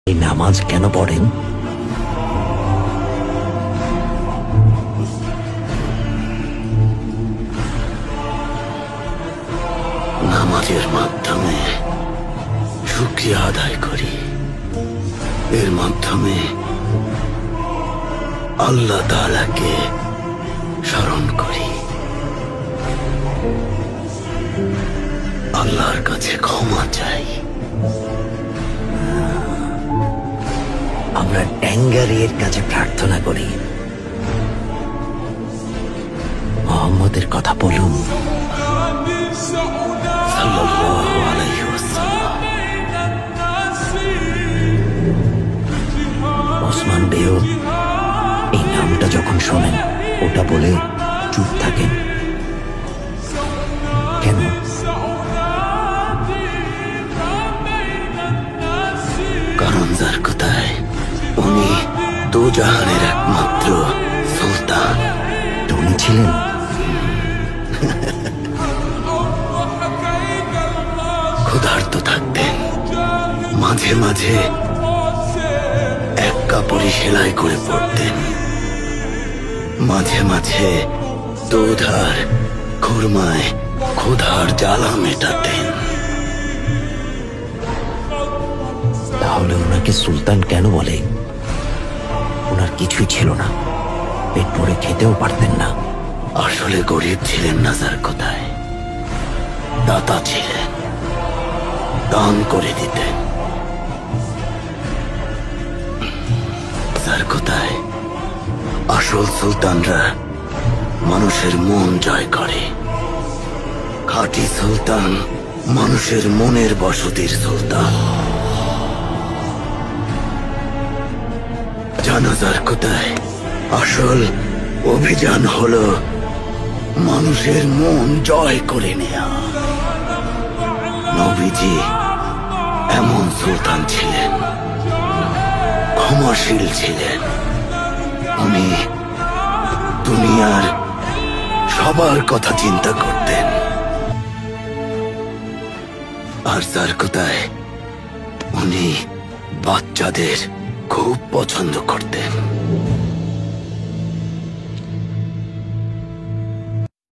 এই নামাজ কেন পড়েন? নামাজের মাধ্যমে শুকরিয়া আদায় করি। এর মাধ্যমে আল্লাহ তাআলাকে স্মরণ করি, আল্লাহর কাছে ক্ষমা চাই। আমরা ট্যাঙ্গারির কাছে প্রার্থনা করি, মোহাম্মদের কথা বলুন সাল্লাল্লাহু আলাইহি ওয়াসাল্লাম। ওসমান বেও এই নামটা যখন শোনেন ওটা বলে চুপ থাকেন কেন? কারণ যার কথায় উনি দুজাহানের একমাত্র সুলতান। উনি ছিলেন ক্ষুধার্ত থাকতেন, মাঝে মাঝে এক কাপড়ে সেলাই করে পড়তেন, মাঝে মাঝে দুধ আর খুরমায় ক্ষুধার জ্বালা মেটাতেন। তাহলে ওনাকে সুলতান কেন বলে? ওনার কিছুই ছিল না, পেট ভরে খেতেও পারতেন না। আসলে গরিব ছিলেন না যার কথায়, দাতা ছিলেন, দান করে দিতেন। যার কথায় আসল সুলতানরা মানুষের মন জয় করে। খাঁটি সুলতান মানুষের মনের বসতির সুলতান। জানাজার কথায় আসল অভিযান হলো মানুষের মন জয় করে নেয়া। নবীজি এমন সুলতান ছিলেন, ক্ষমাশীল ছিলেন। উনি দুনিয়ার সবার কথা চিন্তা করতেন। আর যার কথায় উনি বাচ্চাদের খুব পছন্দ করতেন।